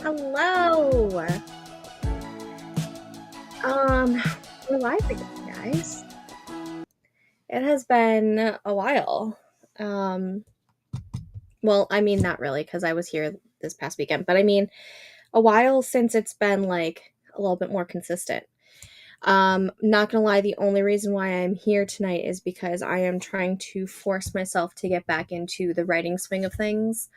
Hello. We're live again, guys. It has been a while. Um, well, I mean, not really, because I was here this past weekend, but I mean, a while since it's been like a little bit more consistent. Not gonna lie, the only reason why I'm here tonight is because I am trying to force myself to get back into the writing swing of things.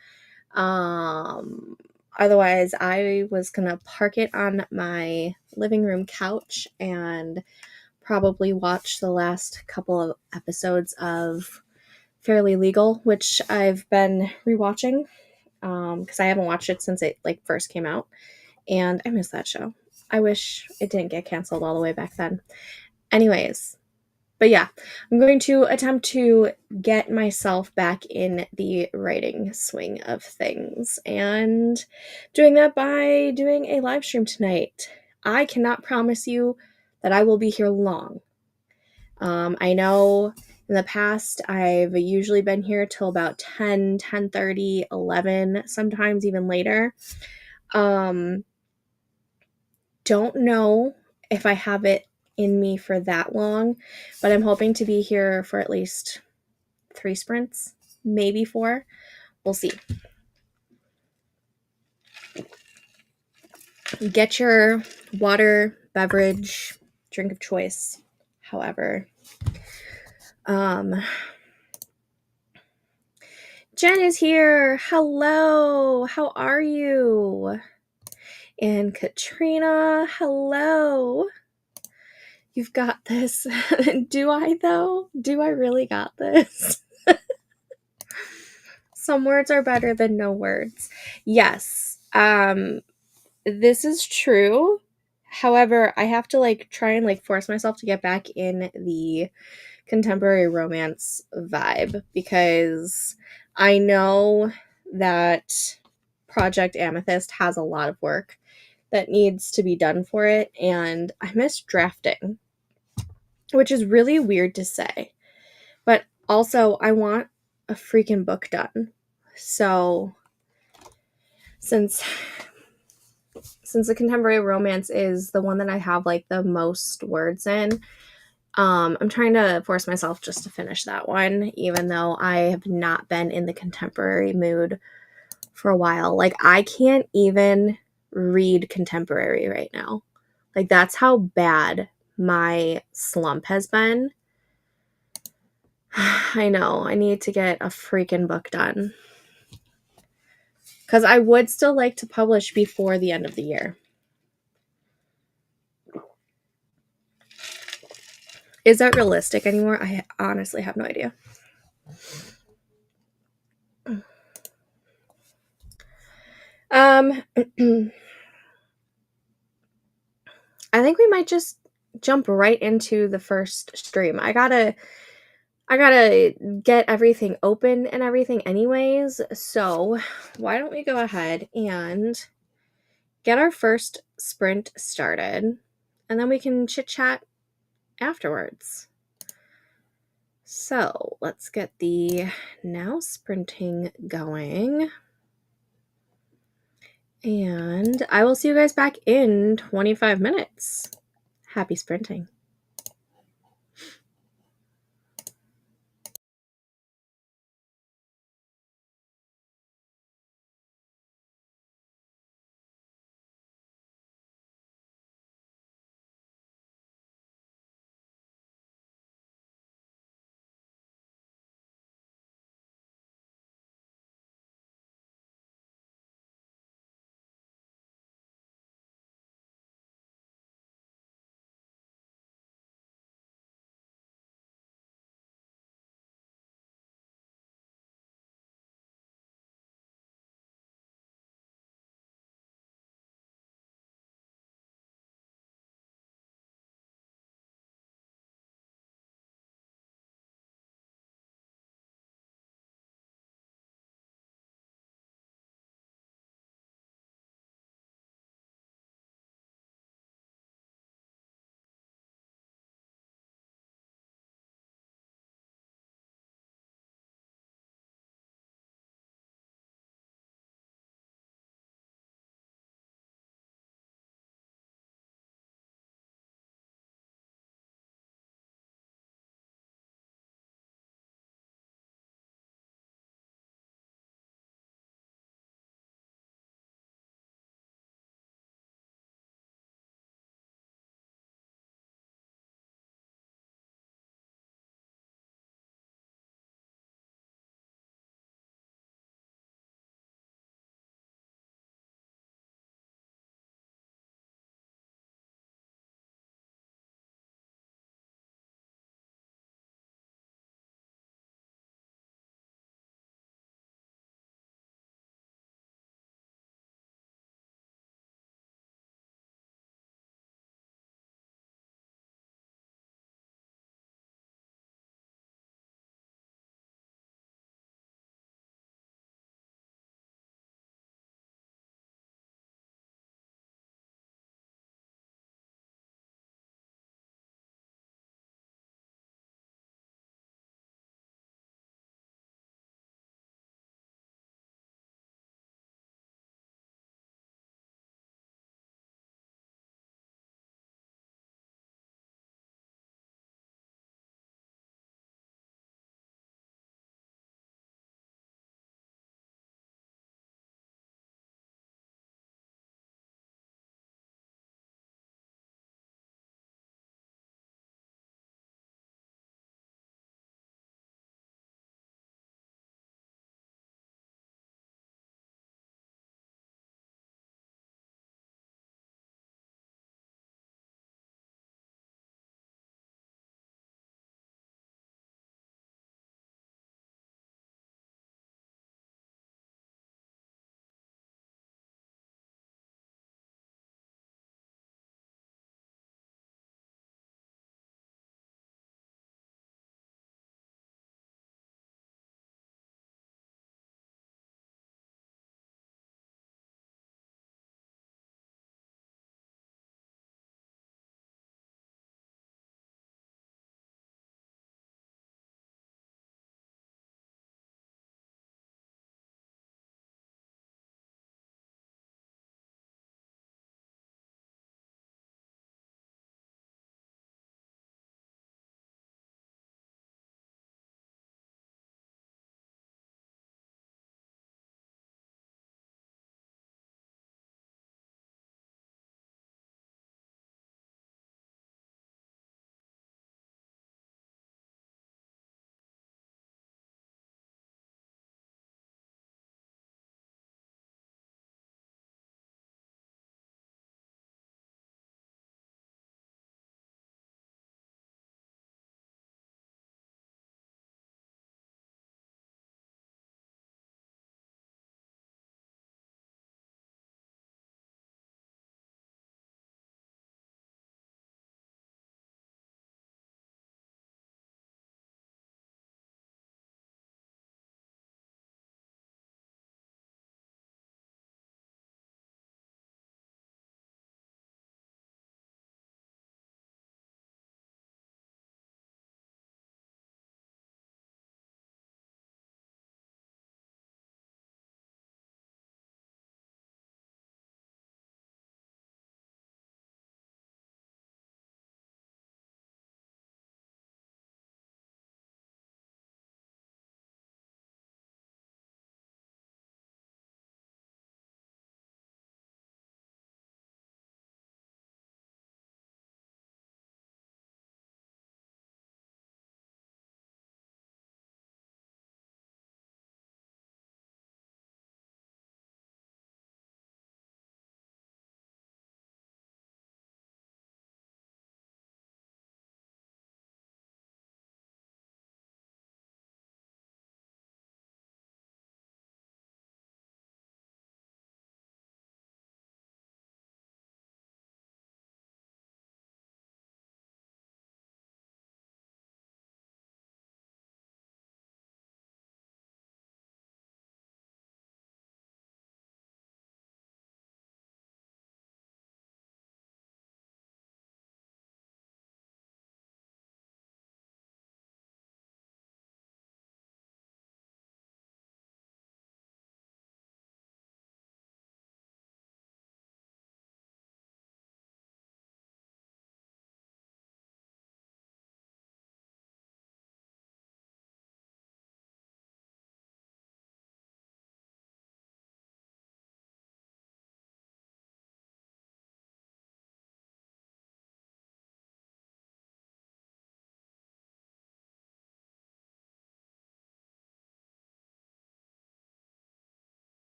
Um, Otherwise, I was gonna park it on my living room couch and probably watch the last couple of episodes of Fairly Legal, which I've been rewatching because I haven't watched it since it like first came out, and I miss that show. I wish it didn't get canceled all the way back then. Anyways, but yeah, I'm going to attempt to get myself back in the writing swing of things and doing that by doing a live stream tonight. I cannot promise you that I will be here long. I know in the past I've usually been here till about 10, 10:30, 11, sometimes even later. Um, don't know if I have it in me for that long, but I'm hoping to be here for at least 3 sprints, maybe 4. We'll see. Get your water, beverage, drink of choice, however. Jen is here. Hello. How are you? And Katrina, hello. You've got this. Do I, though? Do I really got this? Some words are better than no words. Yes. This is true. However, I have to like try and like force myself to get back in the contemporary romance vibe because I know that Project Amethyst has a lot of work that needs to be done for it, and I miss drafting, which is really weird to say. But also, I want a freaking book done. So, since the contemporary romance is the one that I have like the most words in, I'm trying to force myself just to finish that one, even though I have not been in the contemporary mood for a while. Like, I can't even read contemporary right now. Like, that's how bad my slump has been. I know, I need to get a freaking book done. Because I would still like to publish before the end of the year. Is that realistic anymore? I honestly have no idea. I think we might just jump right into the first stream. I gotta get everything open and everything anyways, so why don't we go ahead and get our first sprint started, and then we can chit-chat afterwards. So let's get the now sprinting going. And I will see you guys back in 25 minutes. Happy sprinting.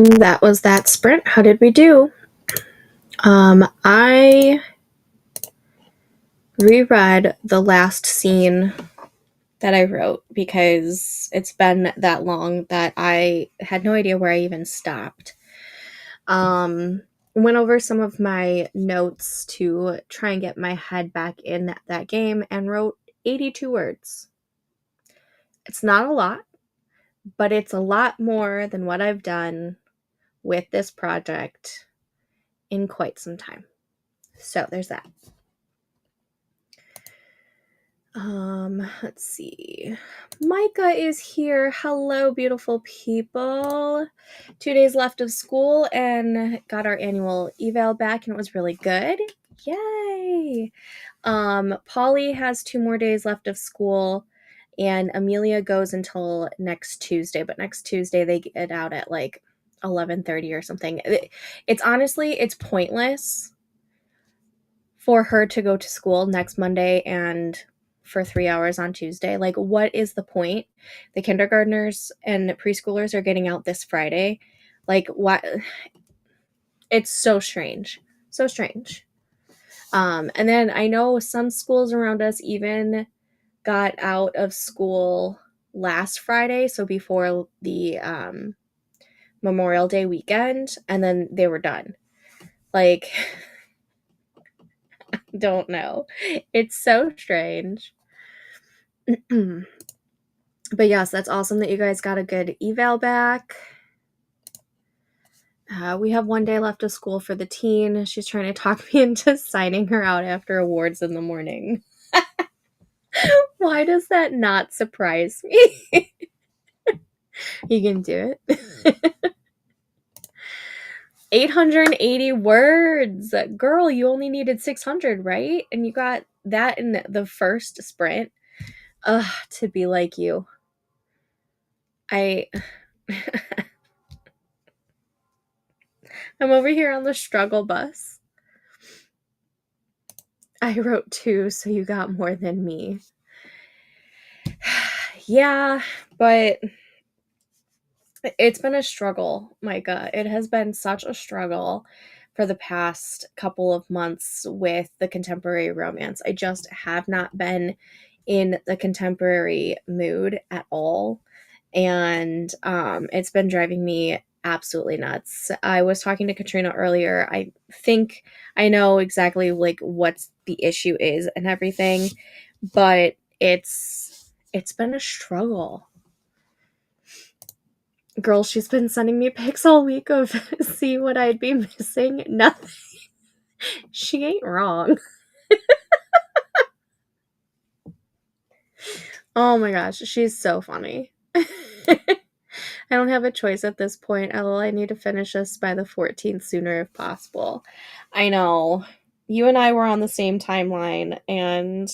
that was that sprint. How did we do? I reread the last scene that I wrote because it's been that long that I had no idea where I even stopped. Went over some of my notes to try and get my head back in that game and wrote 82 words. It's not a lot, but it's a lot more than what I've done with this project in quite some time. So there's that. Let's see. Micah is here. Hello, beautiful people. 2 days left of school and got our annual eval back and it was really good. Yay! Polly has 2 more days left of school and Amelia goes until next Tuesday, but next Tuesday they get out at like 11:30 or something. It's honestly, it's pointless for her to go to school next Monday and for 3 hours on Tuesday. Like, what is the point? The kindergartners and preschoolers are getting out this Friday. Like, what? It's so strange. So strange. And then I know some schools around us even got out of school last Friday, so before the Memorial Day weekend, and then they were done. Like, don't know. It's so strange. But yes, that's awesome that you guys got a good eval back. We have 1 day left of school for the teen. She's trying to talk me into signing her out after awards in the morning. Why does that not surprise me? You can do it. 880 words. Girl, you only needed 600, right? And you got that in the first sprint. Ugh, to be like you. I'm over here on the struggle bus. I wrote 2, so you got more than me. Yeah, but it's been a struggle, Micah. It has been such a struggle for the past couple of months with the contemporary romance. I just have not been in the contemporary mood at all. And it's been driving me absolutely nuts. I was talking to Katrina earlier. I think I know exactly like what the issue is and everything, but it's been a struggle. Girl, she's been sending me pics all week of see what I'd be missing. Nothing. She ain't wrong. Oh my gosh, she's so funny. I don't have a choice at this point. I need to finish this by the 14th sooner if possible. I know. You and I were on the same timeline, and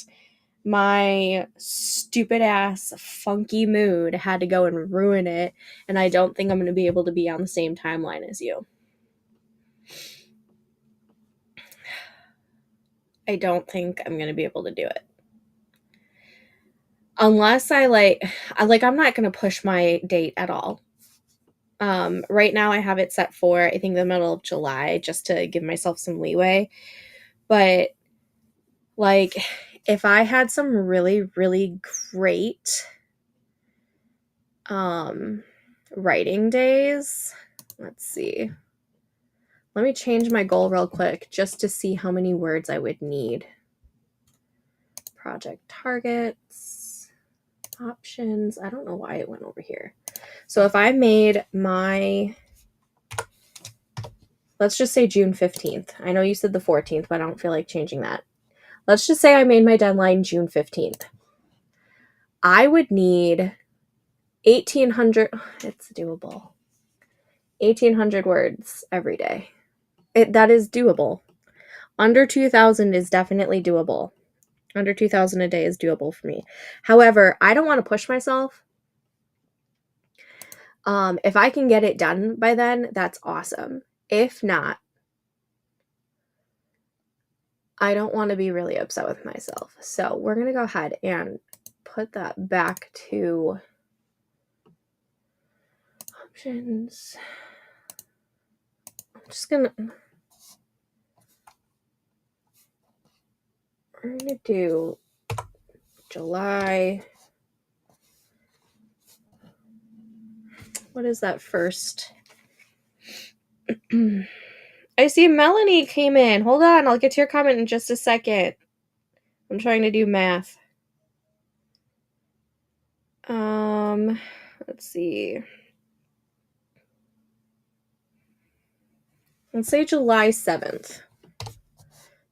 my stupid ass funky mood had to go and ruin it, and I don't think I'm going to be able to be on the same timeline as you. I don't think I'm going to be able to do it. Unless I'm not going to push my date at all. Right now I have it set for, I think, the middle of July, just to give myself some leeway. But, like, if I had some really, really great writing days, let's see. Let me change my goal real quick just to see how many words I would need. Project targets, options. I don't know why it went over here. So if I made my, let's just say June 15th. I know you said the 14th, but I don't feel like changing that. Let's just say I made my deadline June 15th. I would need 1,800. It's doable. 1,800 words every day. That is doable. Under 2,000 is definitely doable. Under 2,000 a day is doable for me. However, I don't want to push myself. If I can get it done by then, that's awesome. If not, I don't want to be really upset with myself. So we're going to go ahead and put that back to options. just gonna... We're gonna do July. What is that first? I see Melanie came in. Hold on, I'll get to your comment in just a second. I'm trying to do math. Let's see. Let's say July 7th.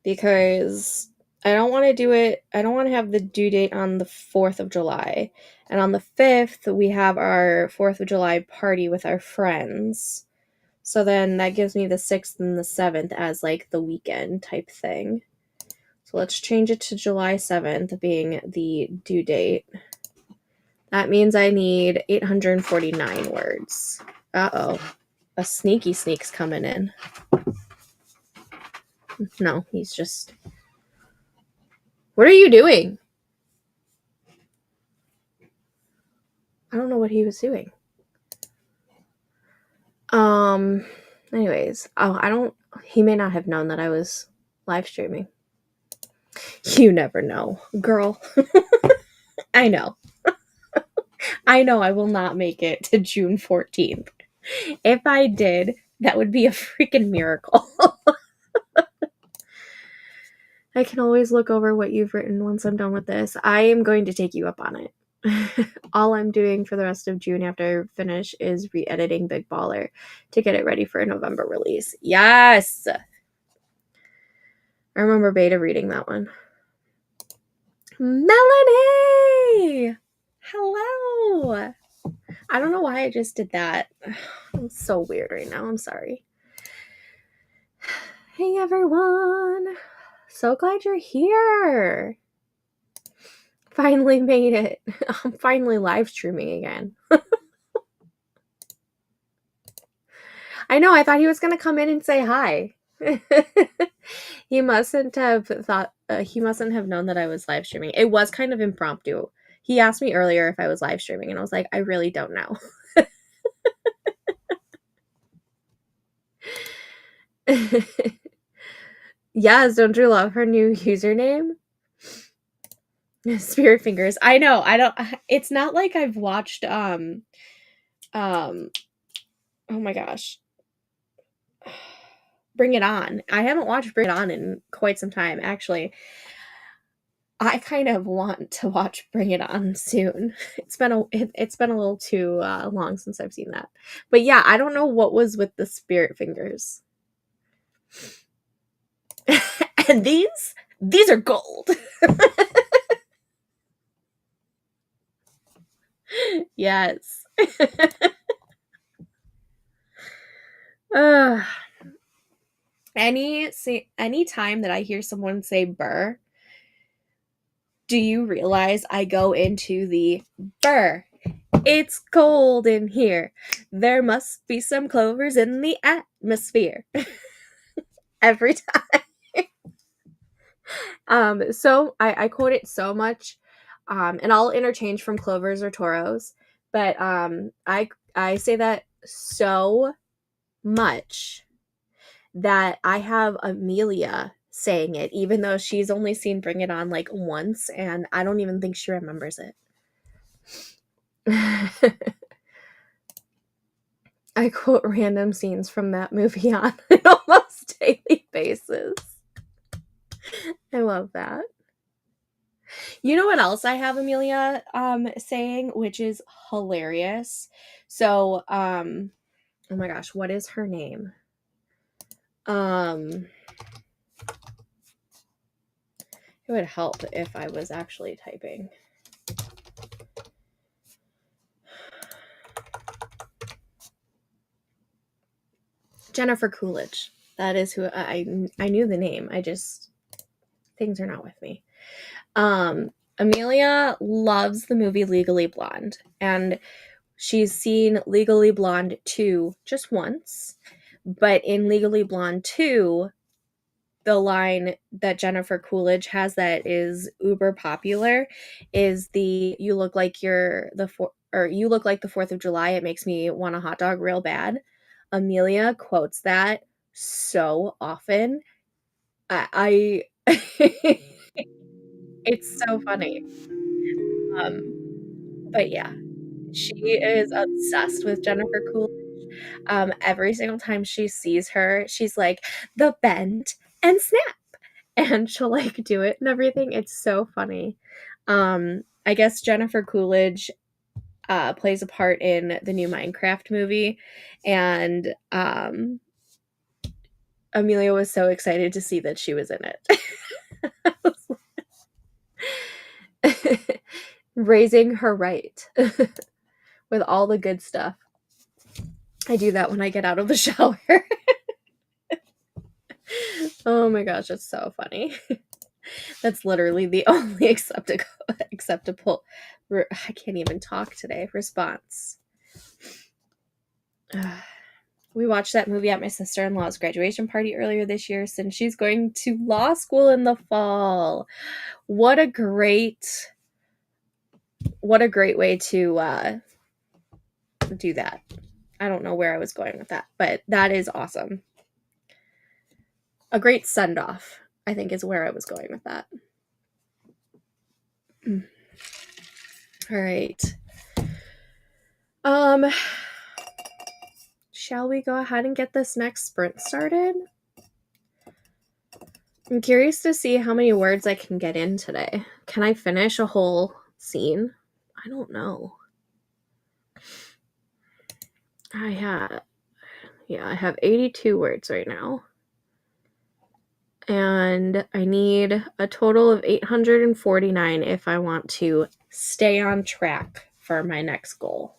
Because I don't want to do it. I don't want to have the due date on the 4th of July. And on the 5th, we have our 4th of July party with our friends. So then that gives me the 6th and the 7th as like the weekend type thing. So let's change it to July 7th being the due date. That means I need 849 words. Uh-oh. A sneaky sneak's coming in. No, he's just... What are you doing? I don't know what he was doing. Anyways. Oh, he may not have known that I was live streaming. You never know, girl. I know. I know I will not make it to June 14th. If I did, that would be a freaking miracle. I can always look over what you've written once I'm done with this. I am going to take you up on it. All I'm doing for the rest of June after I finish is re-editing Big Baller to get it ready for a November release. Yes! I remember beta reading that one. Melanie! Hello! I don't know why I just did that. I'm so weird right now. I'm sorry. Hey, everyone. So glad you're here. Finally made it. I'm finally live streaming again. I know. I thought he was going to come in and say hi. He mustn't have thought, he mustn't have known that I was live streaming. It was kind of impromptu. He asked me earlier if I was live streaming, and I was like, I really don't know. Yes, don't you love her new username? Spirit Fingers. I know. It's not like I've watched oh my gosh. Bring It On. I haven't watched Bring It On in quite some time, actually. I kind of want to watch Bring It On soon. It's been a little too long since I've seen that. But yeah, I don't know what was with the Spirit Fingers. And these are gold. Yes. Any time that I hear someone say burr, do you realize I go into the burr? It's cold in here. There must be some clovers in the atmosphere. Every time. So I quote it so much. And I'll interchange from clovers or toros. But I say that so much that I have Amelia saying it, even though she's only seen Bring It On like once, and I don't even think she remembers it. I quote random scenes from that movie on an almost daily basis. I love that. You know what else I have Amelia saying, which is hilarious? So, oh my gosh, what is her name? It would help if I was actually typing. Jennifer Coolidge. That is who I knew the name. Things are not with me. Amelia loves the movie Legally Blonde, and she's seen Legally Blonde 2 just once. But in Legally Blonde 2, the line that Jennifer Coolidge has that is uber popular is you look like the 4th of July. It makes me want a hot dog real bad. Amelia quotes that so often. I it's so funny. Um, but yeah, she is obsessed with Jennifer Coolidge. Every single time she sees her, she's like, "The bend and snap," and she'll, like, do it and everything. It's so funny. I guess Jennifer Coolidge plays a part in the new Minecraft movie, and Amelia was so excited to see that she was in it. Raising her right with all the good stuff. I do that when I get out of the shower. Oh my gosh, it's so funny. That's literally the only acceptable I can't even talk today, response. We watched that movie at my sister-in-law's graduation party earlier this year, since she's going to law school in the fall. What a great way to do that. I don't know where I was going with that, but that is awesome. A great send-off, I think, is where I was going with that. All right. Shall we go ahead and get this next sprint started? I'm curious to see how many words I can get in today. Can I finish a whole scene? I don't know. I have 82 words right now. And I need a total of 849 if I want to stay on track for my next goal.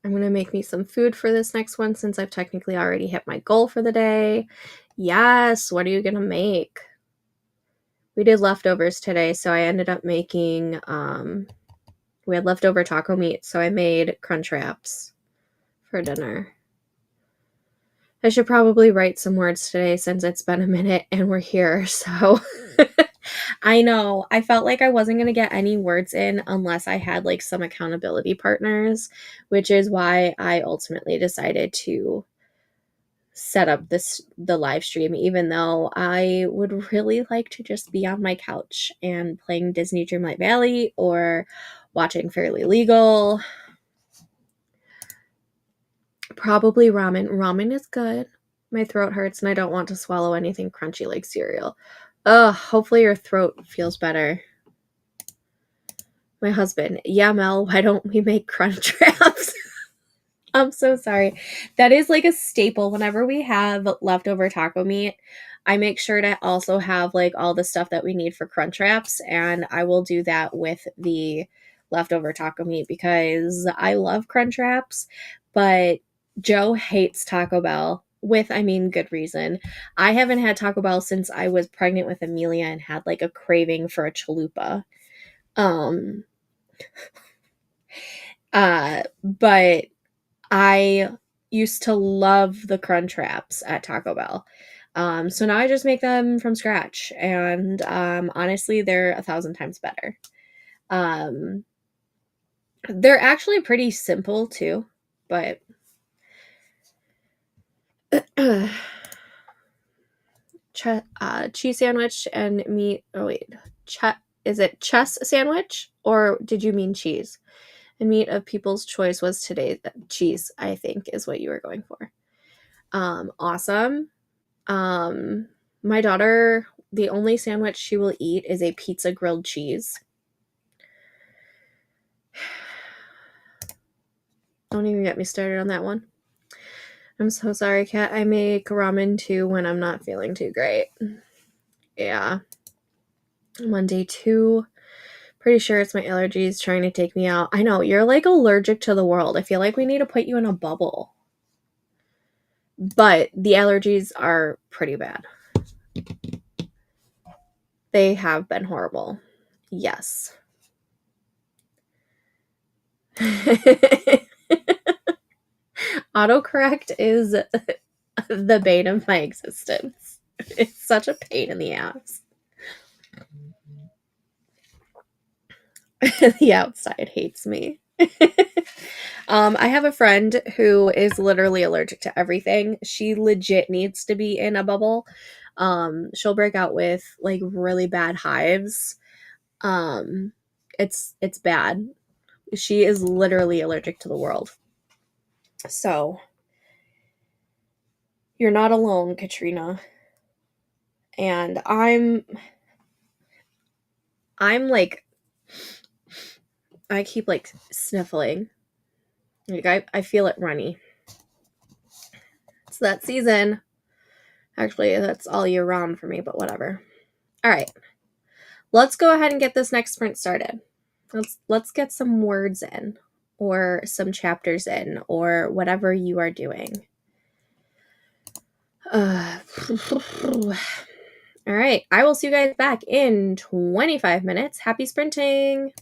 I'm going to make me some food for this next one, since I've technically already hit my goal for the day. Yes, what are you going to make? We did leftovers today, so I ended up making, we had leftover taco meat, so I made crunch wraps for dinner. I should probably write some words today, since it's been a minute and we're here, so... I know. I felt like I wasn't going to get any words in unless I had, like, some accountability partners, which is why I ultimately decided to set up the live stream, even though I would really like to just be on my couch and playing Disney Dreamlight Valley or watching Fairly Legal. Probably ramen. Ramen is good. My throat hurts and I don't want to swallow anything crunchy like cereal. Ugh, hopefully your throat feels better. My husband, yeah, Mel, why don't we make crunch wraps? I'm so sorry. That is like a staple. Whenever we have leftover taco meat, I make sure to also have, like, all the stuff that we need for crunch wraps, and I will do that with the leftover taco meat because I love crunch wraps, but Joe hates Taco Bell. With, I mean, good reason. I haven't had Taco Bell since I was pregnant with Amelia and had, like, a craving for a chalupa. But I used to love the crunch wraps at Taco Bell. So now I just make them from scratch, and honestly, they're 1,000 times better. They're actually pretty simple too, but cheese sandwich and meat. Oh wait, is it chess sandwich, or did you mean cheese? And meat of people's choice was today. Cheese, I think, is what you were going for. Awesome. My daughter, the only sandwich she will eat is a pizza grilled cheese. Don't even get me started on that one. I'm so sorry, Kat. I make ramen too when I'm not feeling too great. Yeah. I'm on day 2. Pretty sure it's my allergies trying to take me out. I know, you're like allergic to the world. I feel like we need to put you in a bubble. But the allergies are pretty bad. They have been horrible. Yes. Autocorrect is the bane of my existence. It's such a pain in the ass. The outside hates me. I have a friend who is literally allergic to everything. She legit needs to be in a bubble. She'll break out with like really bad hives. Um, it's bad. She is literally allergic to the world. So, you're not alone, Katrina. And I'm like I keep like sniffling. Like I feel it runny. It's that season. Actually, that's all year round for me, but whatever. All right. Let's go ahead and get this next sprint started. Let's get some words in or some chapters in or whatever you are doing. All right. I will see you guys back in 25 minutes. Happy sprinting.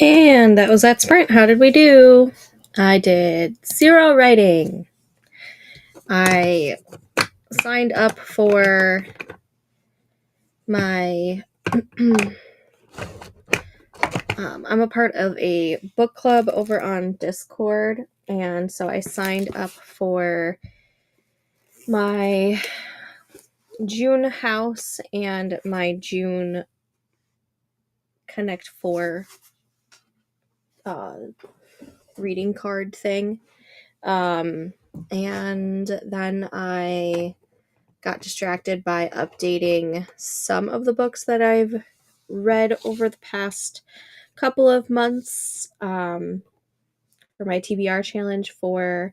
And that was that sprint. How did we do? I did 0 writing. I signed up for my I'm a part of a book club over on Discord, and so I signed up for my June house and my June Connect 4 reading card thing. And then I got distracted by updating some of the books that I've read over the past couple of months for my TBR challenge for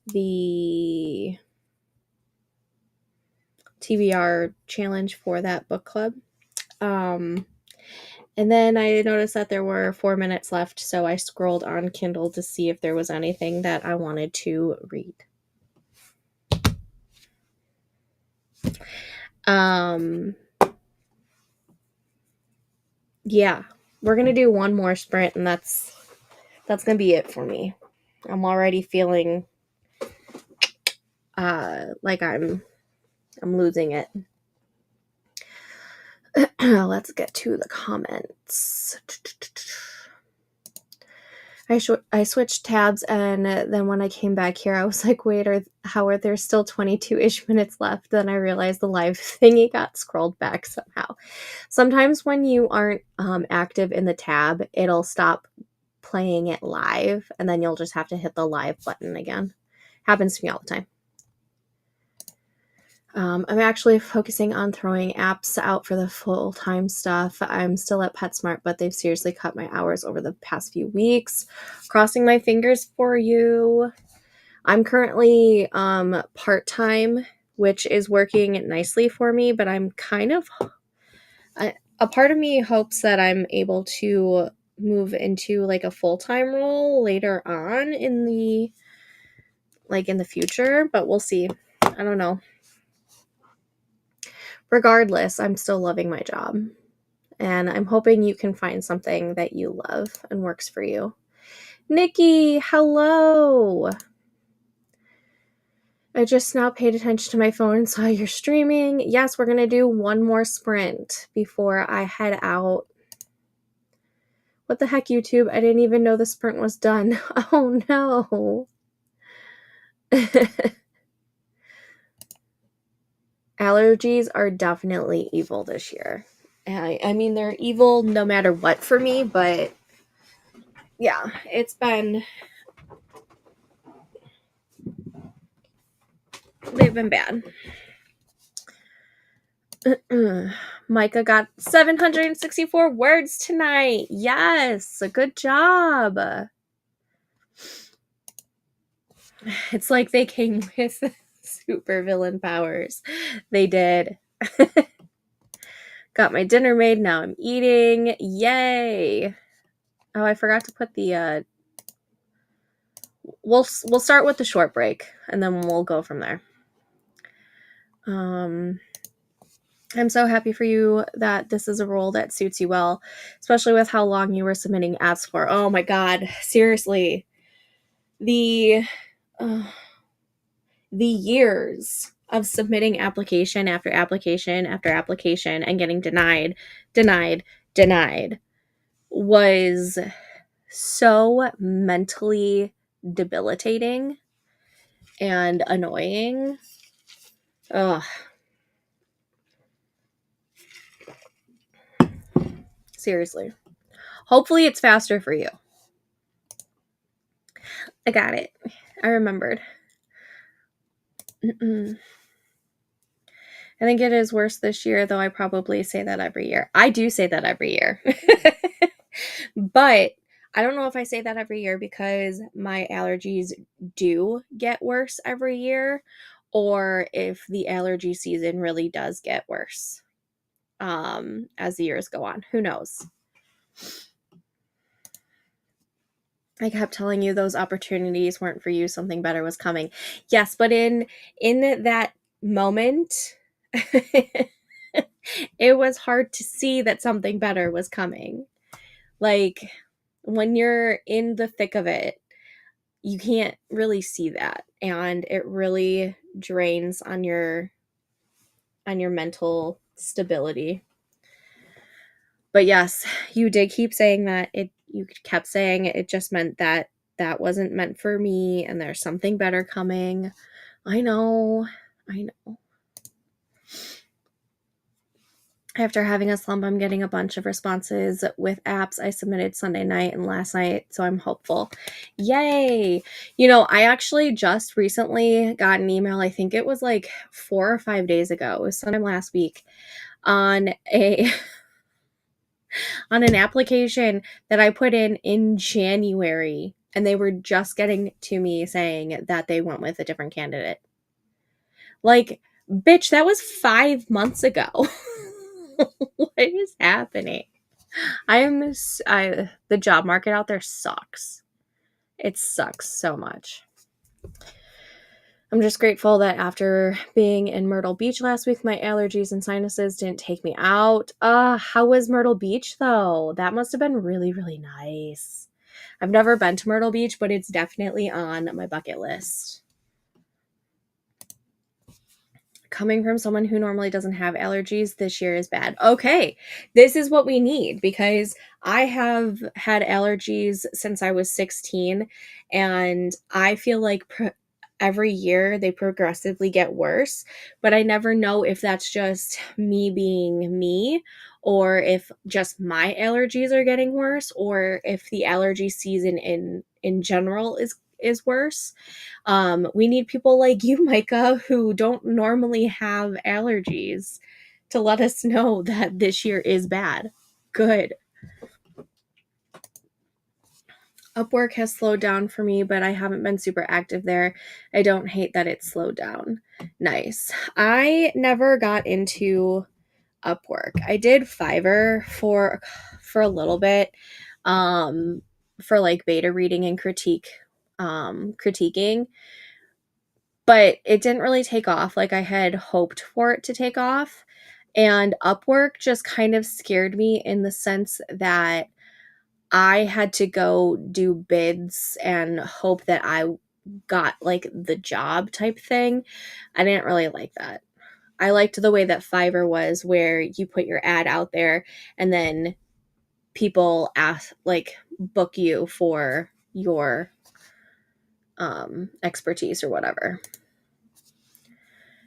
the TBR challenge for that book club. And then I noticed that there were 4 minutes left, so I scrolled on Kindle to see if there was anything that I wanted to read. Yeah, we're gonna do one more sprint, and that's gonna be it for me. I'm already feeling like I'm losing it. Let's get to the comments. I switched tabs, and then when I came back here, I was like, wait, how are there still 22-ish minutes left? Then I realized the live thingy got scrolled back somehow. Sometimes when you aren't active in the tab, it'll stop playing it live, and then you'll just have to hit the live button again. Happens to me all the time. I'm actually focusing on throwing apps out for the full-time stuff. I'm still at PetSmart, but they've seriously cut my hours over the past few weeks. Crossing my fingers for you. I'm currently part-time, which is working nicely for me, but I'm kind of... a part of me hopes that I'm able to move into like a full-time role later on in the future, but we'll see. I don't know. Regardless, I'm still loving my job, and I'm hoping you can find something that you love and works for you. Nikki, hello! I just now paid attention to my phone and saw you're streaming. Yes, we're going to do one more sprint before I head out. What the heck, YouTube? I didn't even know the sprint was done. Oh, no. Allergies are definitely evil this year. I mean, they're evil no matter what for me, but yeah, they've been bad. Micah got 764 words tonight. Yes, good job. It's like they came with super villain powers. They did. Got my dinner made. Now I'm eating. Yay. Oh, I forgot to put the we'll start with the short break and then we'll go from there. I'm so happy for you that this is a role that suits you well, especially with how long you were submitting ads for. Oh my god, seriously. The years of submitting application after application after application and getting denied was so mentally debilitating and annoying. Ugh. Seriously. Hopefully it's faster for you. I got it. I remembered. I think it is worse this year, though I probably say that every year. I do say that every year. But I don't know if I say that every year because my allergies do get worse every year, or if the allergy season really does get worse as the years go on. Who knows? I kept telling you those opportunities weren't for you. Something better was coming. Yes, but in that moment, it was hard to see that something better was coming. Like, When you're in the thick of it, you can't really see that, and it really drains on your mental stability. But yes, you did keep saying that. You kept saying it just meant that that wasn't meant for me and there's something better coming. I know. I know. After having a slump, I'm getting a bunch of responses with apps I submitted Sunday night and last night, so I'm hopeful. Yay! I actually just recently got an email, I think it was like 4 or 5 days ago, it was sometime last week, on a on an application that I put in January, and they were just getting to me saying that they went with a different candidate. Like, bitch, that was 5 months ago. What is happening? The job market out there sucks. It sucks so much. I'm just grateful that after being in Myrtle Beach last week, my allergies and sinuses didn't take me out. How was Myrtle Beach, though? That must have been really, really nice. I've never been to Myrtle Beach, but it's definitely on my bucket list. Coming from someone who normally doesn't have allergies, this year is bad. Okay, this is what we need, because I have had allergies since I was 16, and I feel like every year they progressively get worse, but I never know if that's just me being me, or if just my allergies are getting worse, or if the allergy season in general is worse. We need people like you, Micah, who don't normally have allergies, to let us know that this year is bad. Good. Upwork has slowed down for me, but I haven't been super active there. I don't hate that it's slowed down. Nice. I never got into Upwork. I did Fiverr for a little bit, for like beta reading and critiquing, but it didn't really take off like I had hoped for it to take off. And Upwork just kind of scared me in the sense that I had to go do bids and hope that I got like the job type thing. I didn't really like that. I liked the way that Fiverr was, where you put your ad out there and then people book you for your expertise or whatever.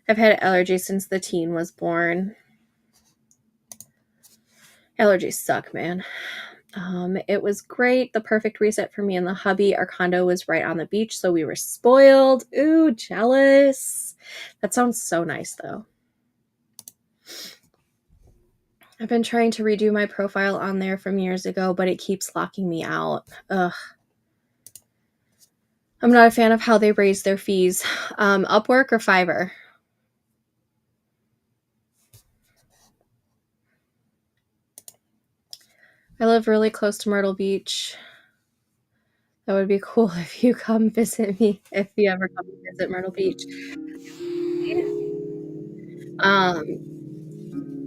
I've had allergies since the teen was born. Allergies suck, man. It was great. The perfect reset for me and the hubby. Our condo was right on the beach, so we were spoiled. Ooh, jealous. That sounds so nice, though. I've been trying to redo my profile on there from years ago, but it keeps locking me out. Ugh. I'm not a fan of how they raise their fees. Upwork or Fiverr? I live really close to Myrtle Beach. That would be cool if you come visit me, if you ever come visit Myrtle Beach.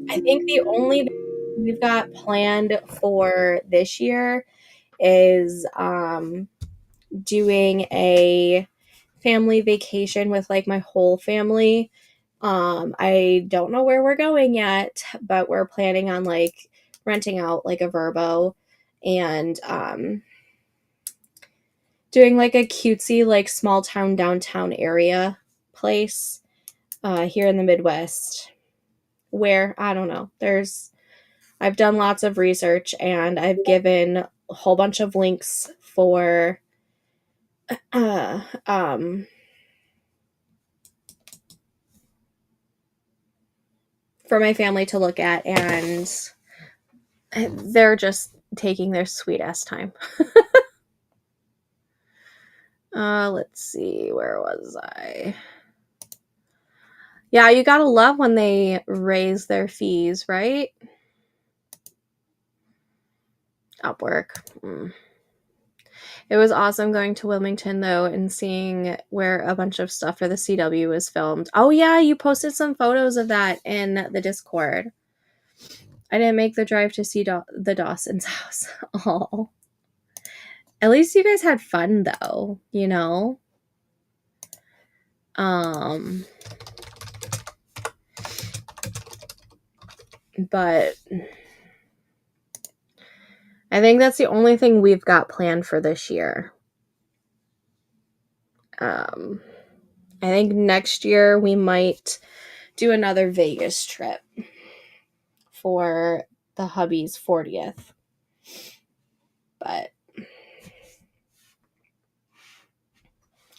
I think the only we've got planned for this year is doing a family vacation with like my whole family. I don't know where we're going yet, but we're planning on like renting out like a Verbo and doing like a cutesy like small town downtown area place here in the Midwest, where I don't know. I've done lots of research and I've given a whole bunch of links for for my family to look at, and they're just taking their sweet ass time. Let's see, where was I? Yeah, you gotta love when they raise their fees, right? Upwork. It was awesome going to Wilmington, though, and seeing where a bunch of stuff for the CW was filmed. Oh, yeah, you posted some photos of that in the Discord. I didn't make the drive to see the Dawson's house. Oh. At least you guys had fun though, you know? But I think that's the only thing we've got planned for this year. I think next year we might do another Vegas trip for the hubby's 40th. But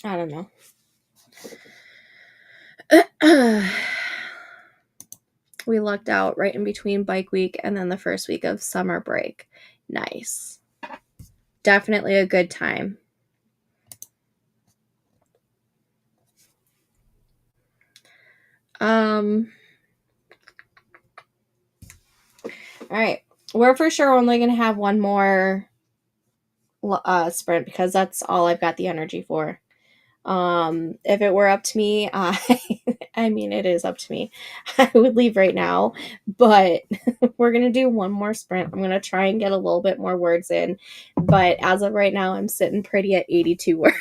I don't know. We lucked out right in between bike week and then the first week of summer break. Nice. Definitely a good time. All right. We're for sure only going to have one more sprint because that's all I've got the energy for. If it were up to me, I mean, it is up to me. I would leave right now, but we're going to do one more sprint. I'm going to try and get a little bit more words in, but as of right now, I'm sitting pretty at 82 words.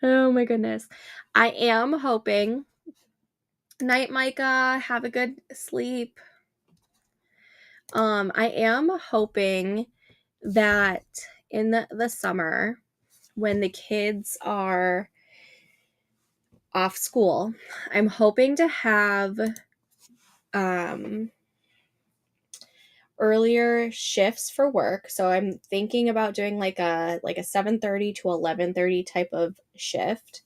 Oh my goodness. I am hoping. Night, Micah. Have a good sleep. I am hoping that in the summer, when the kids are off school, I'm hoping to have earlier shifts for work. So I'm thinking about doing like a 7:30 to 11:30 type of shift.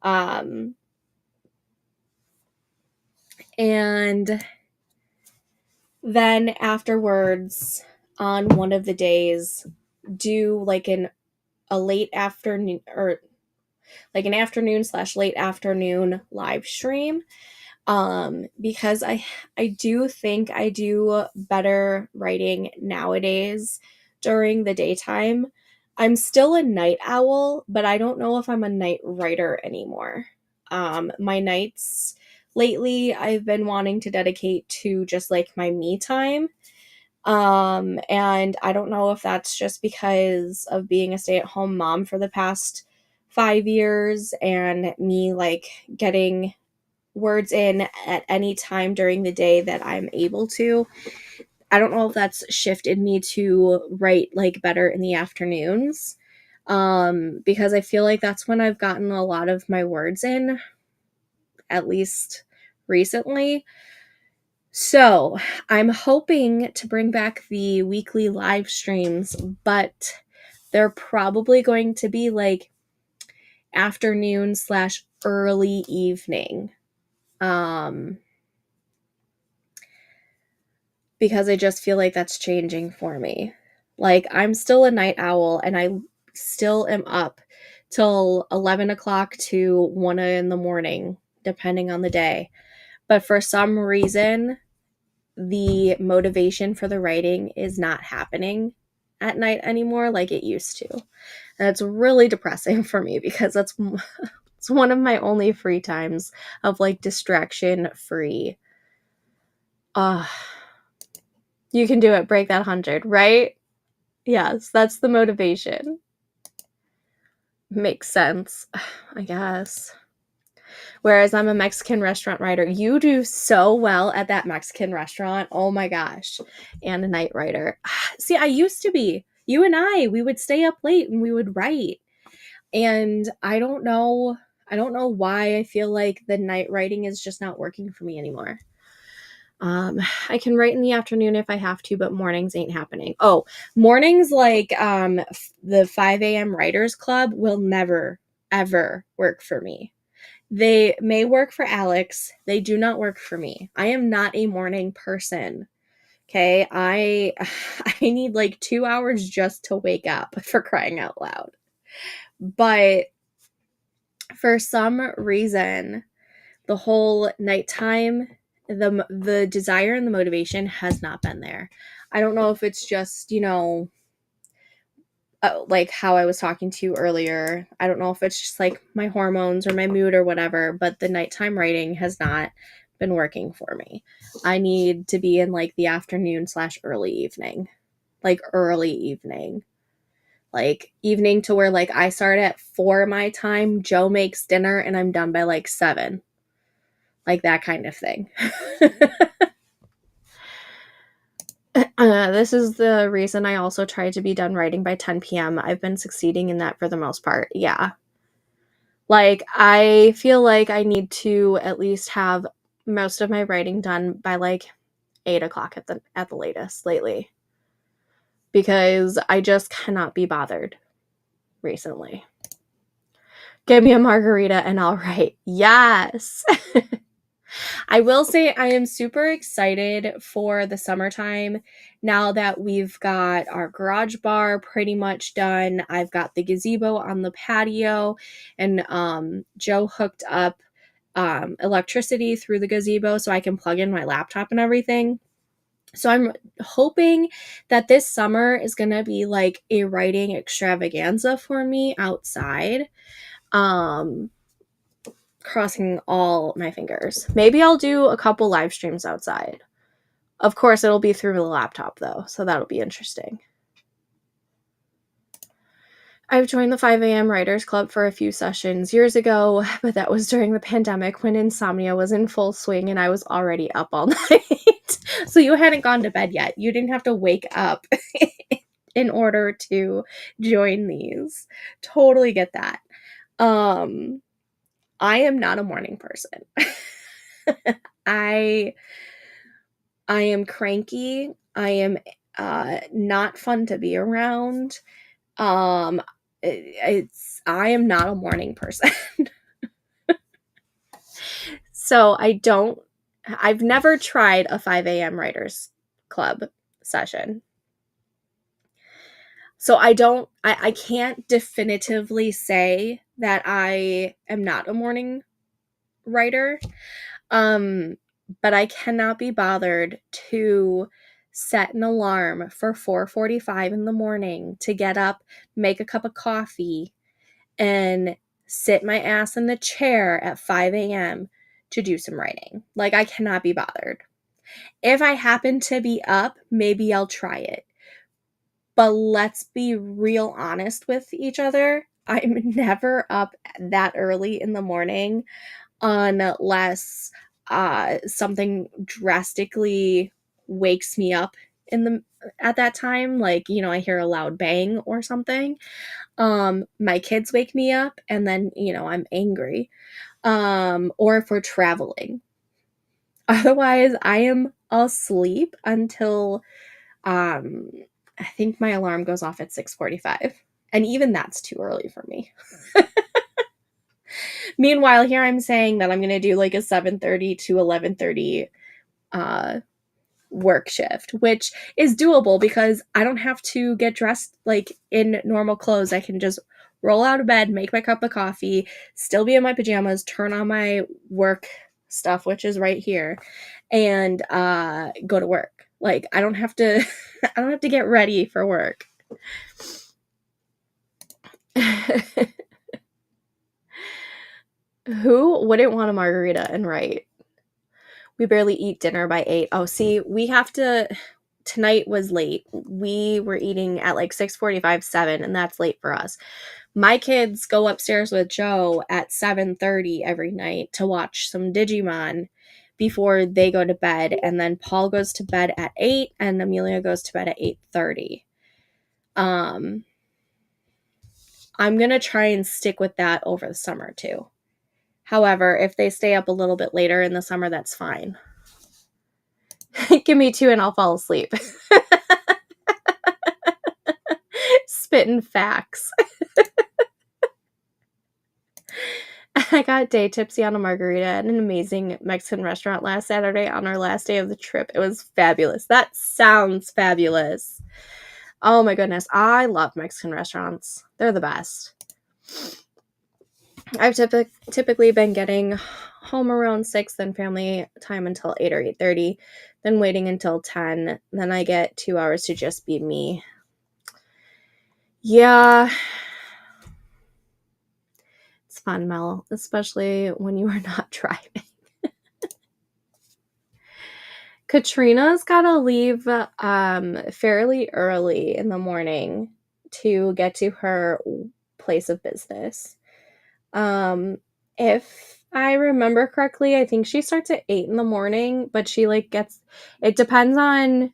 And then afterwards, on one of the days, do like a late afternoon or like an afternoon/late afternoon live stream. Because I do think I do better writing nowadays during the daytime. I'm still a night owl, but I don't know if I'm a night writer anymore. My nights lately I've been wanting to dedicate to just like my me time. And I don't know if that's just because of being a stay-at-home mom for the past 5 years and me like getting words in at any time during the day that I'm able to. I don't know if that's shifted me to write like better in the afternoons. Because I feel like that's when I've gotten a lot of my words in, at least recently. So I'm hoping to bring back the weekly live streams, but they're probably going to be like afternoon/early evening. Because I just feel like that's changing for me. Like, I'm still a night owl and I still am up till 11 o'clock to 1 in the morning, depending on the day. But for some reason, the motivation for the writing is not happening at night anymore like it used to. And it's really depressing for me because it's one of my only free times of like distraction free. You can do it. Break that 100, right? Yes, that's the motivation. Makes sense, I guess. Whereas I'm a Mexican restaurant writer. You do so well at that Mexican restaurant. Oh my gosh. And a night writer. See, I used to be. You and we would stay up late and we would write. And I don't know why I feel like the night writing is just not working for me anymore. I can write in the afternoon if I have to, but mornings ain't happening. Oh, mornings like the 5 a.m. Writers Club will never, ever work for me. They may work for Alex. They do not work for me. I am not a morning person. Okay, I need like 2 hours just to wake up, for crying out loud. But for some reason, the whole nighttime, the desire and the motivation has not been there. I don't know if it's just, like how I was talking to you earlier. I don't know if it's just like my hormones or my mood or whatever, but the nighttime writing has not been working for me. I need to be in like the afternoon / early evening. Like early evening. Like evening to where like I start at 4 my time, Joe makes dinner, and I'm done by like 7. Like that kind of thing. This is the reason I also try to be done writing by 10 p.m. I've been succeeding in that for the most part. Yeah. Like, I feel like I need to at least have most of my writing done by like 8 o'clock at the latest lately. Because I just cannot be bothered recently. Give me a margarita and I'll write. Yes. I will say I am super excited for the summertime now that we've got our garage bar pretty much done. I've got the gazebo on the patio, and Joe hooked up electricity through the gazebo so I can plug in my laptop and everything. So I'm hoping that this summer is going to be like a writing extravaganza for me outside. Crossing all my fingers. Maybe I'll do a couple live streams outside. Of course, it'll be through the laptop though, so that'll be interesting. I've joined the 5 a.m. Writers Club for a few sessions years ago, but that was during the pandemic when insomnia was in full swing and I was already up all night. So you hadn't gone to bed yet. You didn't have to wake up in order to join these. Totally get that. I am not a morning person. I am cranky. I am not fun to be around. I am not a morning person. So I've never tried a 5 a.m. Writers Club session. So I can't definitively say that I am not a morning writer. But I cannot be bothered to set an alarm for 4:45 in the morning to get up, make a cup of coffee, and sit my ass in the chair at 5 a.m. to do some writing. Like, I cannot be bothered. If I happen to be up, maybe I'll try it. But let's be real honest with each other. I'm never up that early in the morning unless something drastically wakes me up at that time, like, you know, I hear a loud bang or something. My kids wake me up and then, you know, I'm angry. Or if we're traveling. Otherwise, I am asleep until I think my alarm goes off at 6:45. And even that's too early for me. Meanwhile, here I'm saying that I'm going to do like a 7:30 to 11:30 work shift, which is doable because I don't have to get dressed like in normal clothes. I can just roll out of bed, make my cup of coffee, still be in my pajamas, turn on my work stuff, which is right here, and go to work. Like, I don't have to I don't have to get ready for work. Who wouldn't want a margarita and write? We barely eat dinner by 8. Oh, see, we have to. Tonight was late. We were eating at like 6:45, 7, and that's late for us. My kids go upstairs with Joe at 7:30 every night to watch some Digimon before they go to bed, and then Paul goes to bed at 8 and Amelia goes to bed at 8:30. I'm going to try and stick with that over the summer too. However, if they stay up a little bit later in the summer, that's fine. Give me 2 and I'll fall asleep. Spitting facts. I got day tipsy on a margarita at an amazing Mexican restaurant last Saturday on our last day of the trip. It was fabulous. That sounds fabulous. Oh my goodness. I love Mexican restaurants. They're the best. I've typically been getting home around 6, then family time until 8 or 8:30, then waiting until 10. Then I get 2 hours to just be me. Yeah. It's fun, Mel, especially when you are not driving. Katrina's gotta leave fairly early in the morning to get to her place of business. If I remember correctly, I think she starts at 8 in the morning, but she it depends on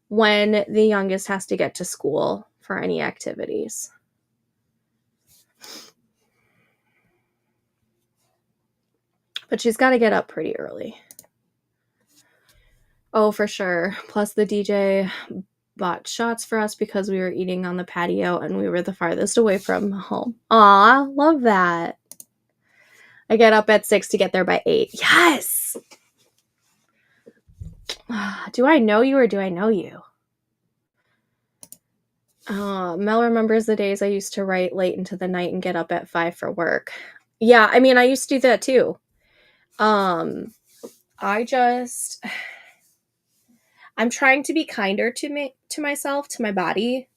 when the youngest has to get to school for any activities. But she's got to get up pretty early. Oh, for sure. Plus the DJ bought shots for us because we were eating on the patio and we were the farthest away from home. Aw, love that. I get up at 6 to get there by 8. Yes! Do I know you or do I know you? Mel remembers the days I used to write late into the night and get up at 5 for work. Yeah, I mean, I used to do that too. I'm trying to be kinder to myself, to my body.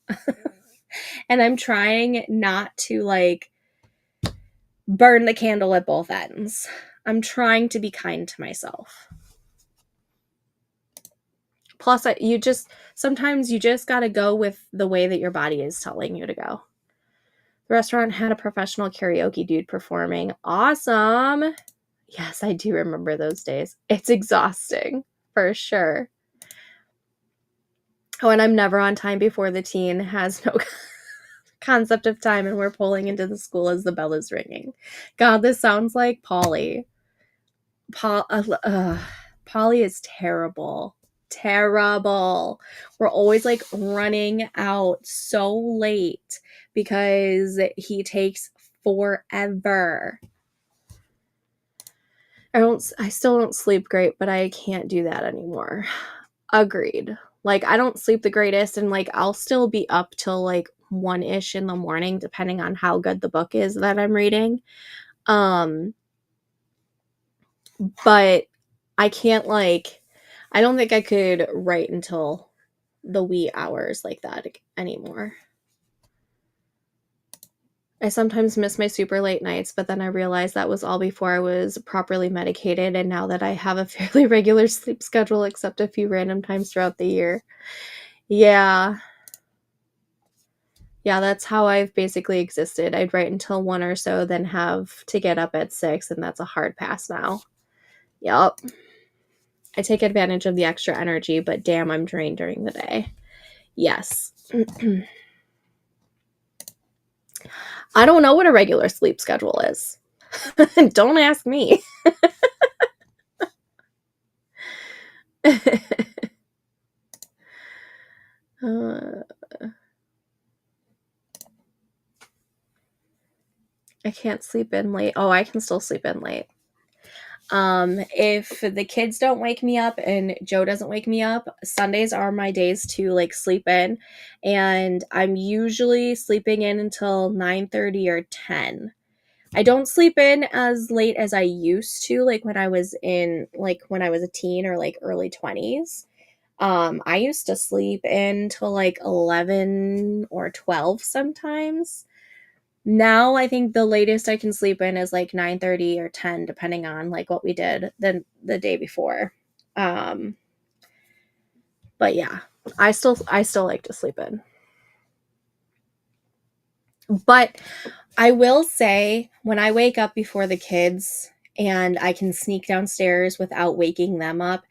And I'm trying not to burn the candle at both ends. I'm trying to be kind to myself. Plus, sometimes you just got to go with the way that your body is telling you to go. The restaurant had a professional karaoke dude performing. Awesome. Yes, I do remember those days. It's exhausting, for sure. Oh, and I'm never on time before the teen has no concept of time and we're pulling into the school as the bell is ringing. God, this sounds like Polly. Polly is terrible. Terrible. We're always running out so late because he takes forever. I still don't sleep great, but I can't do that anymore. Agreed. I don't sleep the greatest and I'll still be up till 1-ish in the morning depending on how good the book is that I'm reading. But I can't I don't think I could write until the wee hours like that anymore. I sometimes miss my super late nights, but then I realized that was all before I was properly medicated, and now that I have a fairly regular sleep schedule except a few random times throughout the year. Yeah, that's how I've basically existed. I'd write until 1 or so, then have to get up at 6, and that's a hard pass now. Yup. I take advantage of the extra energy, but damn, I'm drained during the day. Yes. I don't know what a regular sleep schedule is. Don't ask me. I can't sleep in late. Oh, I can still sleep in late. If the kids don't wake me up and Joe doesn't wake me up, Sundays are my days to sleep in, and I'm usually sleeping in until 9:30 or 10. I don't sleep in as late as I used to, when I was a teen or early 20s. I used to sleep in till 11 or 12 sometimes. Now I think the latest I can sleep in is 9:30 or 10, depending on what we did the day before. But yeah, I still like to sleep in. But I will say, when I wake up before the kids and I can sneak downstairs without waking them up,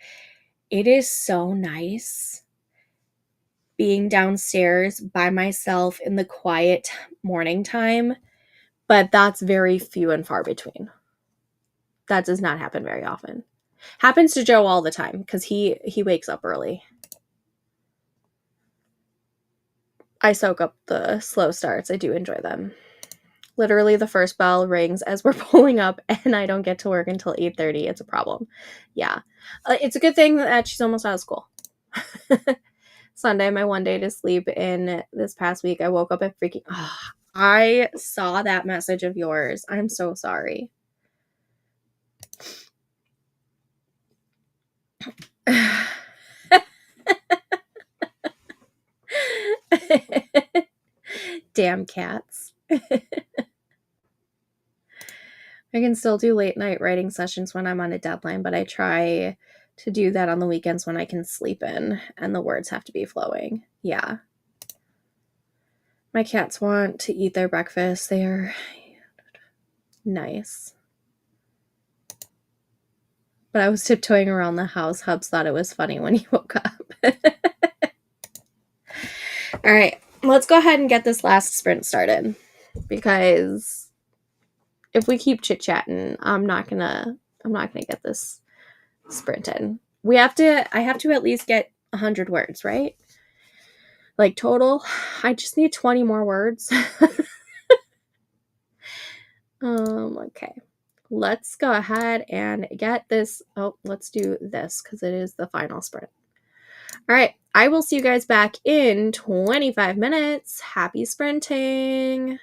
it is so nice being downstairs by myself in the quiet morning time. But that's very few and far between. That does not happen very often. Happens to Joe all the time because he wakes up early. I soak up the slow starts. I do enjoy them. Literally, the first bell rings as we're pulling up, and I don't get to work until 8:30. It's a problem. Yeah. It's a good thing that she's almost out of school. Sunday, my one day to sleep in this past week, I woke up at freaking... Oh, I saw that message of yours. I'm so sorry. Damn cats. I can still do late night writing sessions when I'm on a deadline, but I try to do that on the weekends when I can sleep in and the words have to be flowing. Yeah. My cats want to eat their breakfast. They are nice. But I was tiptoeing around the house. Hubs thought it was funny when he woke up. All right, let's go ahead and get this last sprint started, because if we keep chit-chatting, I'm not gonna get this sprint in. I have to at least get 100 words, right? Like total. I just need 20 more words. Okay. Let's go ahead and get this. Oh, let's do this because it is the final sprint. All right. I will see you guys back in 25 minutes. Happy sprinting.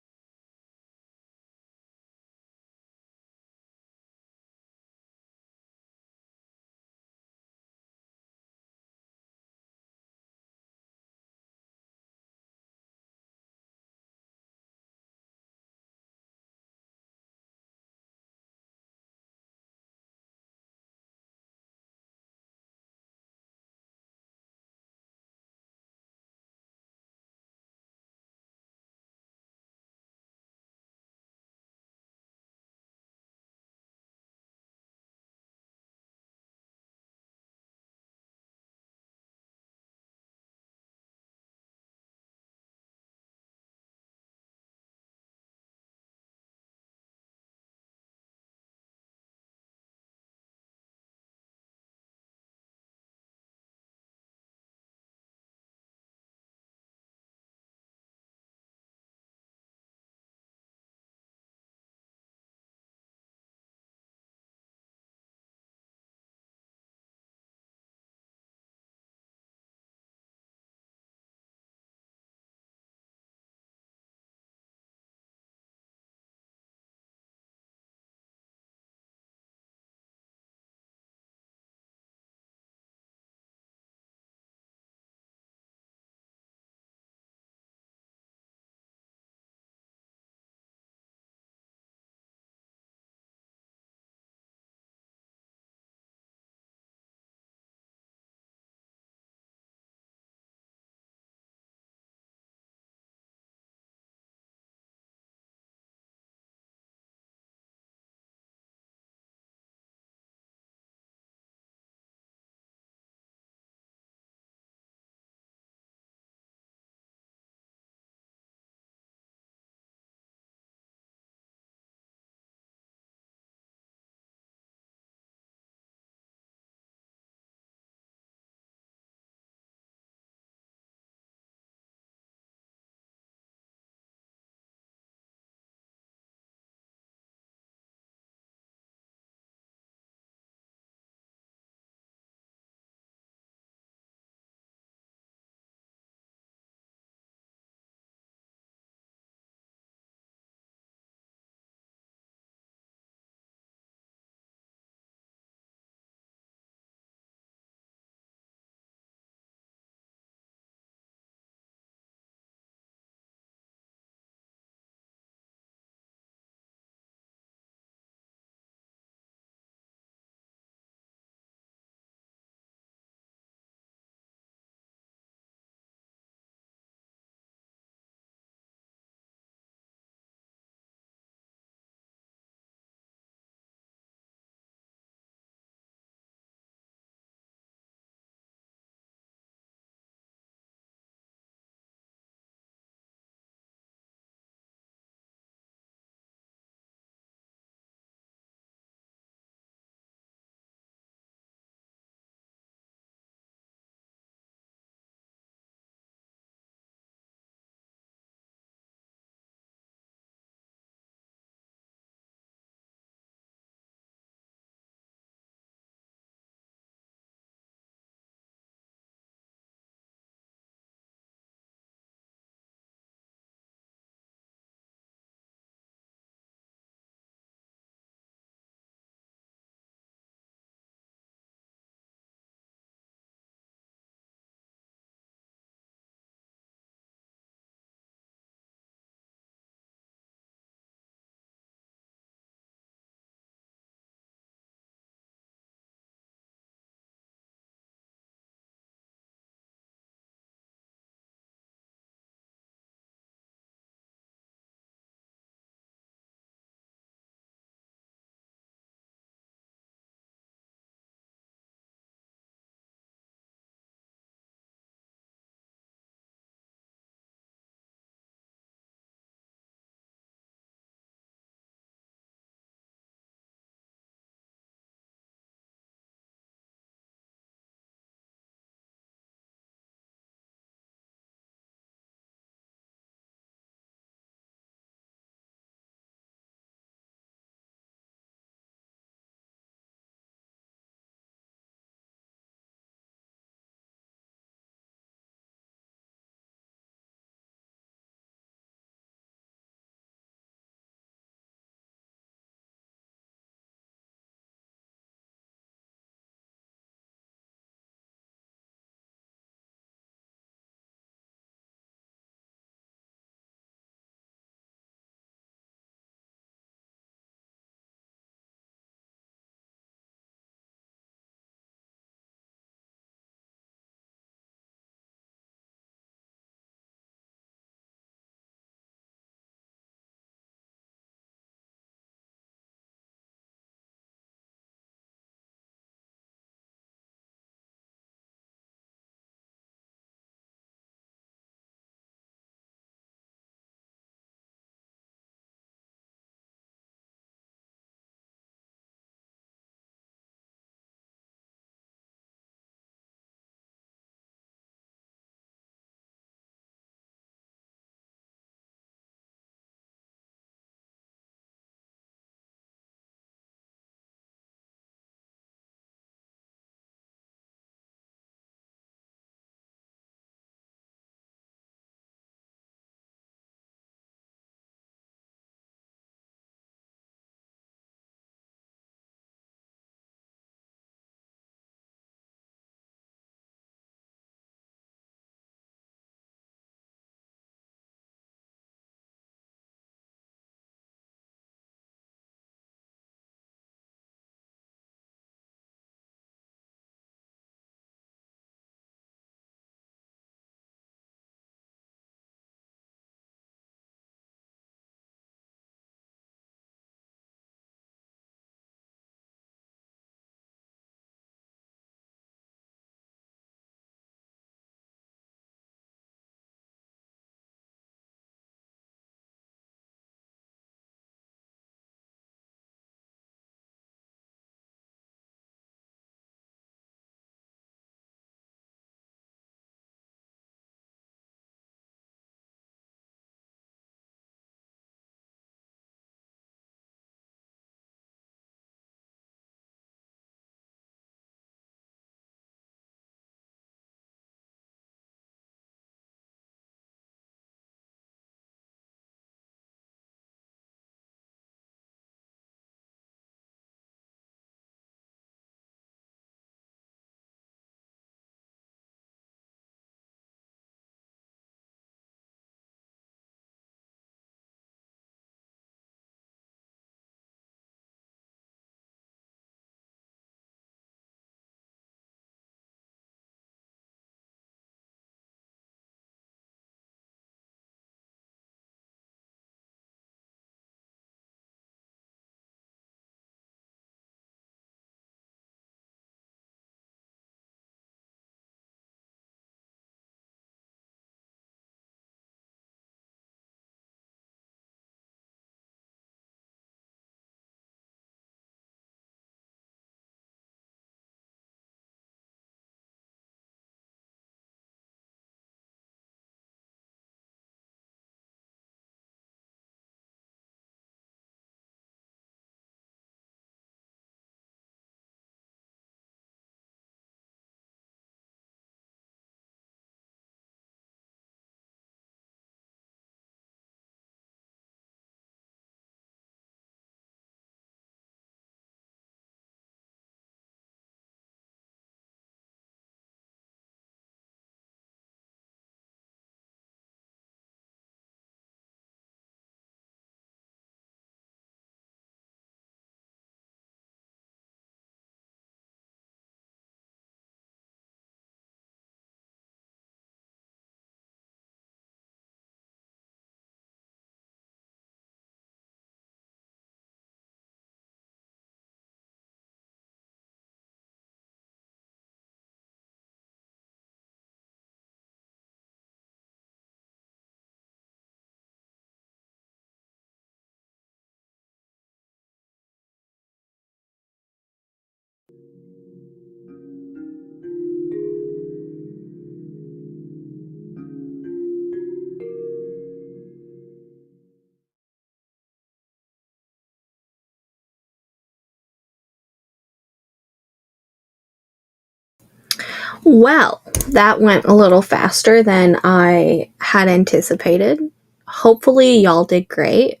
Well, that went a little faster than I had anticipated. Hopefully, y'all did great.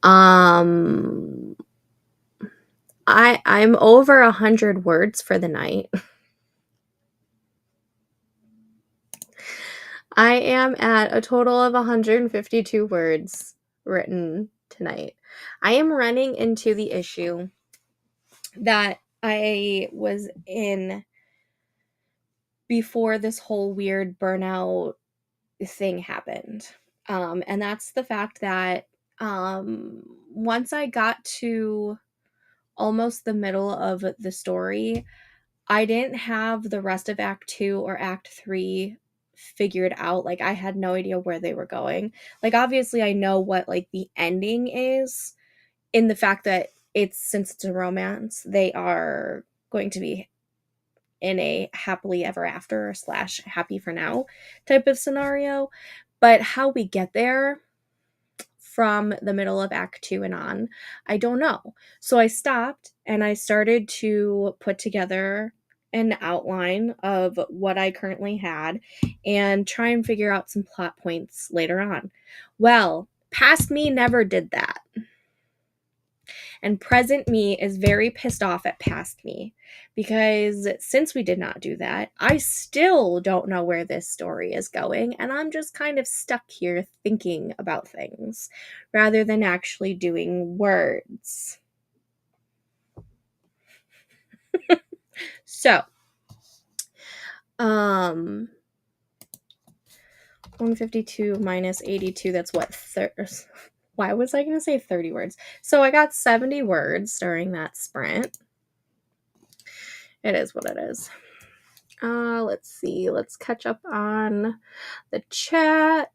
I'm over 100 words for the night. I am at a total of 152 words written tonight. I am running into the issue that I was in before this whole weird burnout thing happened. And that's the fact that once I got to almost the middle of the story, I didn't have the rest of Act 2 or Act 3 figured out. Like, I had no idea where they were going. Like, obviously, I know what, like, the ending is, in the fact that since it's a romance, they are going to be in a happily ever after / happy for now type of scenario. But how we get there from the middle of Act 2 and on, I don't know. So I stopped and I started to put together an outline of what I currently had and try and figure out some plot points later on. Well, past me never did that. And present me is very pissed off at past me because since we did not do that, I still don't know where this story is going. And I'm just kind of stuck here thinking about things rather than actually doing words. So, 152 minus 82, that's what? Why was I going to say 30 words? So I got 70 words during that sprint. It is what it is. Let's see. Let's catch up on the chat.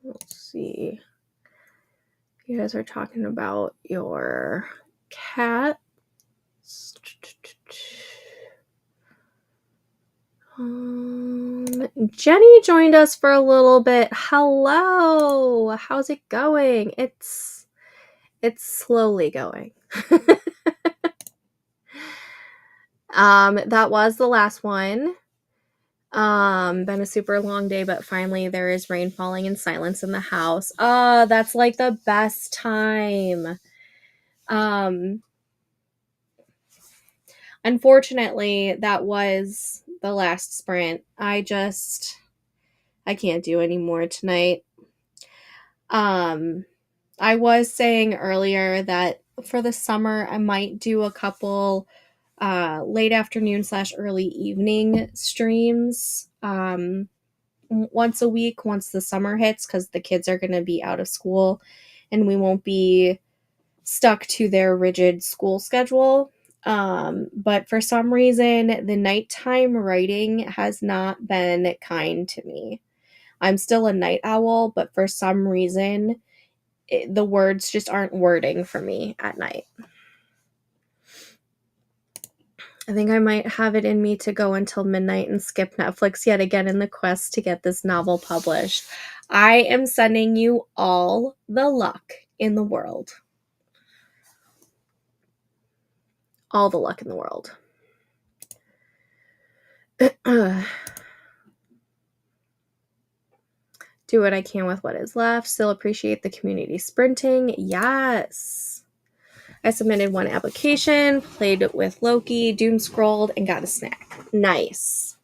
Let's see. You guys are talking about your cat. Jenny joined us for a little bit. Hello. How's it going? It's slowly going. That was the last one. Been a super long day, but finally there is rain falling and silence in the house. That's like the best time. Unfortunately, that was the last sprint. I can't do any more tonight. I was saying earlier that for the summer, I might do a couple late afternoon / early evening streams once a week once the summer hits, because the kids are going to be out of school and we won't be stuck to their rigid school schedule. But for some reason, the nighttime writing has not been kind to me. I'm still a night owl, but for some reason, the words just aren't wording for me at night. I think I might have it in me to go until midnight and skip Netflix yet again in the quest to get this novel published. I am sending you all the luck in the world. All the luck in the world. Do what I can with what is left. Still appreciate the community sprinting. Yes. I submitted one application, played with Loki, doom scrolled, and got a snack. Nice.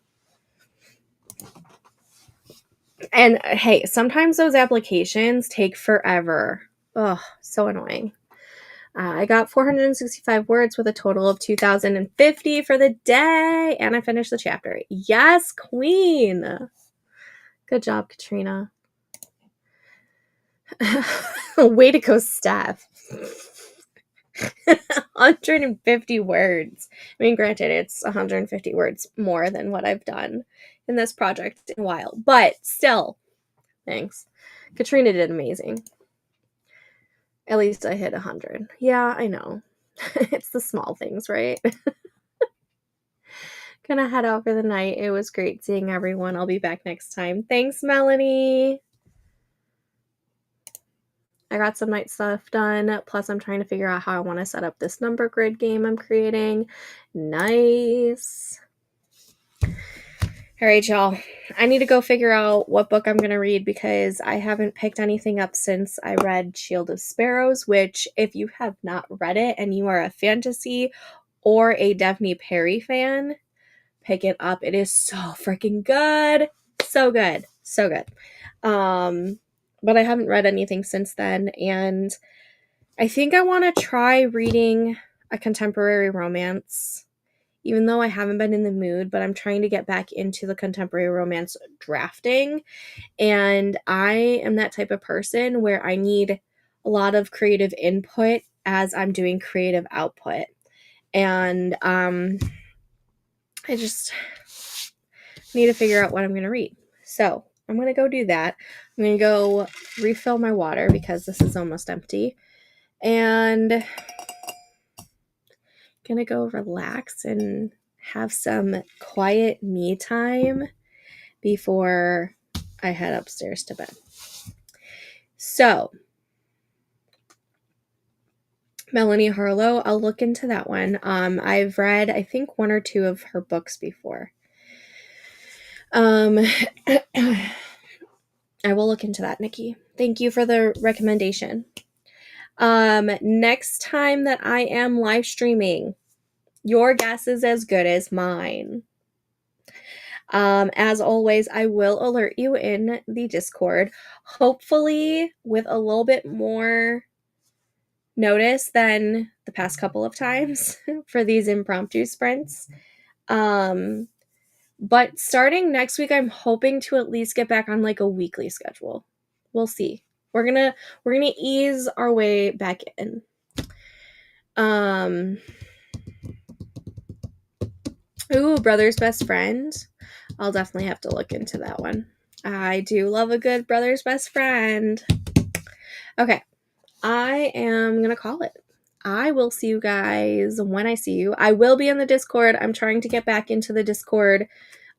And hey, sometimes those applications take forever. Oh, so annoying. I got 465 words with a total of 2,050 for the day, and I finished the chapter. Yes, queen. Good job, Katrina. Way to go, Steph. 150 words. I mean, granted, it's 150 words more than what I've done in this project in a while, but still, thanks. Katrina did amazing. At least I hit 100. Yeah, I know. It's the small things, right? Gonna head out for the night. It was great seeing everyone. I'll be back next time. Thanks, Melanie. I got some night stuff done. Plus, I'm trying to figure out how I want to set up this number grid game I'm creating. Nice. All right, y'all. I need to go figure out what book I'm going to read because I haven't picked anything up since I read Shield of Sparrows, which, if you have not read it and you are a fantasy or a Daphne Perry fan, pick it up. It is so freaking good. So good. So good. But I haven't read anything since then, and I think I want to try reading a contemporary romance, even though I haven't been in the mood, but I'm trying to get back into the contemporary romance drafting. And I am that type of person where I need a lot of creative input as I'm doing creative output. And I just need to figure out what I'm going to read. So I'm going to go do that. I'm going to go refill my water because this is almost empty. And gonna go relax and have some quiet me time before I head upstairs to bed. So, Melanie Harlow, I'll look into that one. I've read, I think, 1 or 2 of her books before. I will look into that, Nikki. Thank you for the recommendation. Next time that I am live streaming, your guess is as good as mine. As always, I will alert you in the Discord, hopefully with a little bit more notice than the past couple of times for these impromptu sprints. But starting next week, I'm hoping to at least get back on like a weekly schedule. We'll see. We're gonna ease our way back in. Ooh, Brother's Best Friend. I'll definitely have to look into that one. I do love a good brother's best friend. Okay, I am going to call it. I will see you guys when I see you. I will be in the Discord. I'm trying to get back into the Discord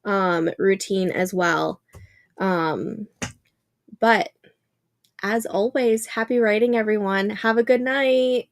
routine as well. But as always, happy writing, everyone. Have a good night.